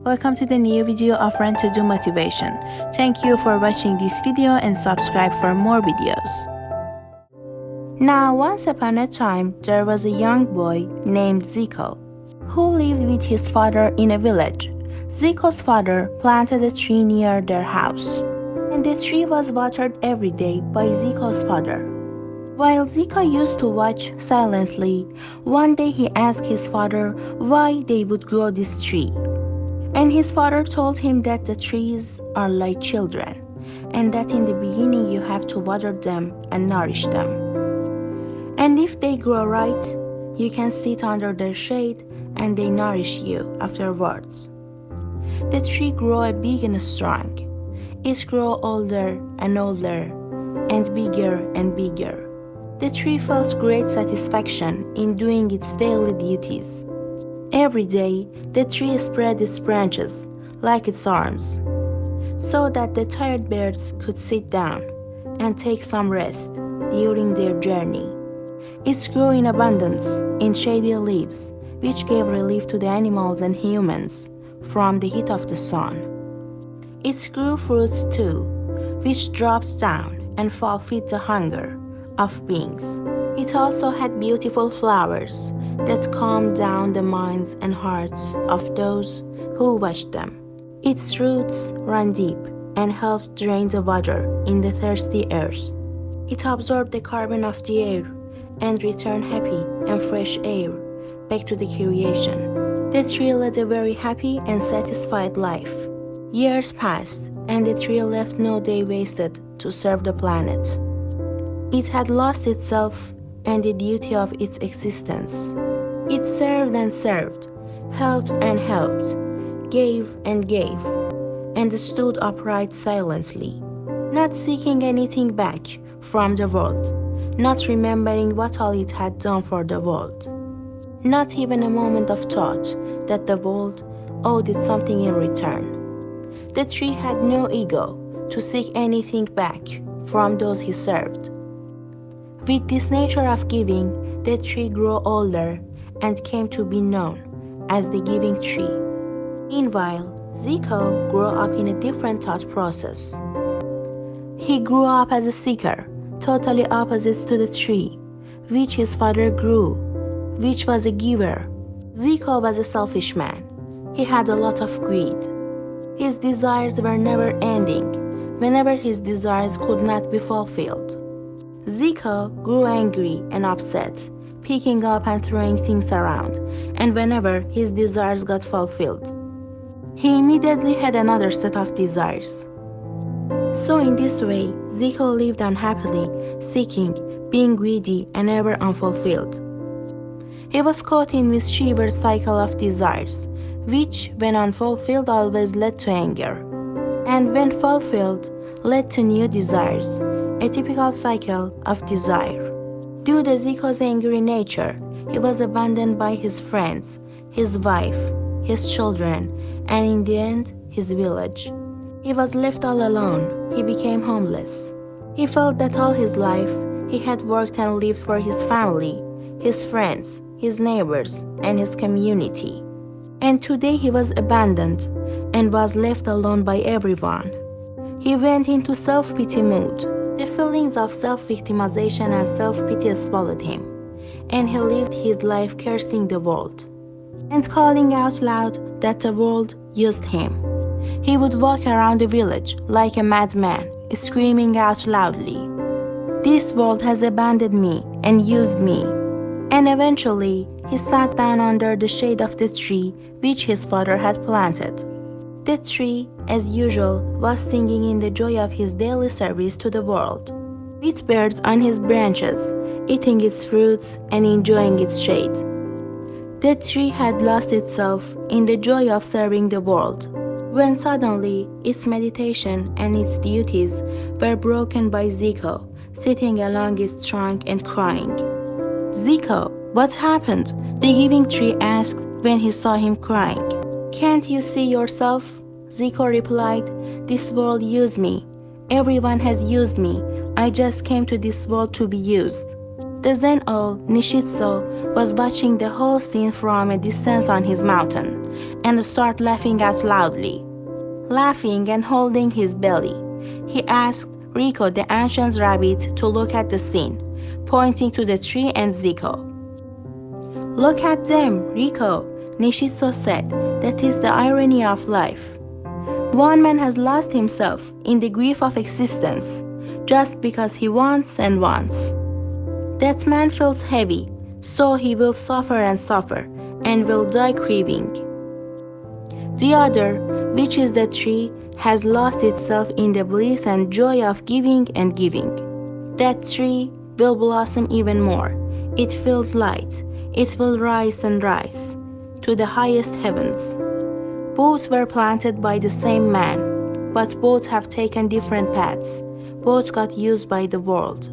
Welcome to the new video of Run to Do Motivation. Thank you for watching this video and subscribe for more videos. Now, once upon a time, there was a young boy named Zico who lived with his father in a village. Zico's father planted a tree near their house, and the tree was watered every day by Zico's father. While Zico used to watch silently, one day he asked his father why they would grow this tree. And his father told him that the trees are like children, and that in the beginning you have to water them and nourish them. And if they grow right, you can sit under their shade and they nourish you afterwards. The tree grew big and strong. It grew older and older and bigger. The tree felt great satisfaction in doing its daily duties. Every day, the tree spread its branches, like its arms, so that the tired birds could sit down and take some rest during their journey. It grew in abundance in shady leaves, which gave relief to the animals and humans from the heat of the sun. It grew fruits too, which dropped down and fulfilled the hunger of beings. It also had beautiful flowers that calmed down the minds and hearts of those who watched them. Its roots ran deep and helped drain the water in the thirsty earth. It absorbed the carbon of the air and returned happy and fresh air back to the creation. The tree led a very happy and satisfied life. Years passed, and the tree left no day wasted to serve the planet. It had lost itself and the duty of its existence. It served and served, helped and helped, gave and stood upright silently, not seeking anything back from the world, not remembering what all it had done for the world, not even a moment of thought that the world owed it something in return. The tree had no ego to seek anything back from those he served. With this nature of giving, the tree grew older and came to be known as the giving tree. Meanwhile, Zico grew up in a different thought process. He grew up as a seeker, totally opposite to the tree, which his father grew, which was a giver. Zico was a selfish man. He had a lot of greed. His desires were never ending, whenever his desires could not be fulfilled. Zico grew angry and upset, picking up and throwing things around, and whenever his desires got fulfilled, he immediately had another set of desires. So in this way, Zico lived unhappily, seeking, being greedy, and ever unfulfilled. He was caught in mischievous cycle of desires, which, when unfulfilled, always led to anger, and when fulfilled, led to new desires, a typical cycle of desire. Due to Zico's angry nature, he was abandoned by his friends, his wife, his children, and in the end, his village. He was left all alone. He became homeless. He felt that all his life he had worked and lived for his family, his friends, his neighbors, and his community. And today he was abandoned and was left alone by everyone. He went into self-pity mood. The feelings of self-victimization and self-pity swallowed him, and he lived his life cursing the world and calling out loud that the world used him. He would walk around the village like a madman, screaming out loudly, "This world has abandoned me and used me." And eventually, he sat down under the shade of the tree which his father had planted. The tree, as usual, was singing in the joy of his daily service to the world, with birds on his branches, eating its fruits and enjoying its shade. The tree had lost itself in the joy of serving the world, when suddenly its meditation and its duties were broken by Zico, sitting along its trunk and crying. "Zico, what happened?" the giving tree asked when he saw him crying. "Can't you see yourself?" Zico replied, "This world used me. Everyone has used me. I just came to this world to be used." The Zen owl, Nishitsu, was watching the whole scene from a distance on his mountain and started laughing out loudly. Laughing and holding his belly, he asked Riko the ancient rabbit to look at the scene, pointing to the tree and Zico. "Look at them, Riko," Nishitsu said. "That is the irony of life. One man has lost himself in the grief of existence just because he wants and wants. That man feels heavy, so he will suffer and will die grieving. The other, which is the tree, has lost itself in the bliss and joy of giving and giving. That tree will blossom even more. It feels light. It will rise and rise to the highest heavens. Both were planted by the same man, but both have taken different paths. Both got used by the world.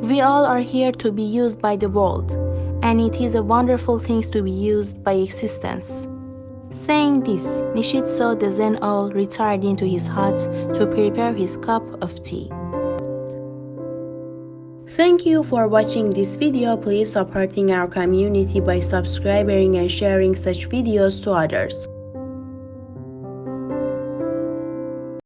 We all are here to be used by the world, and it is a wonderful thing to be used by existence." Saying this, Nishitsu the Zen owl retired into his hut to prepare his cup of tea. Thank you for watching this video. Please supporting our community by subscribing and sharing such videos to others.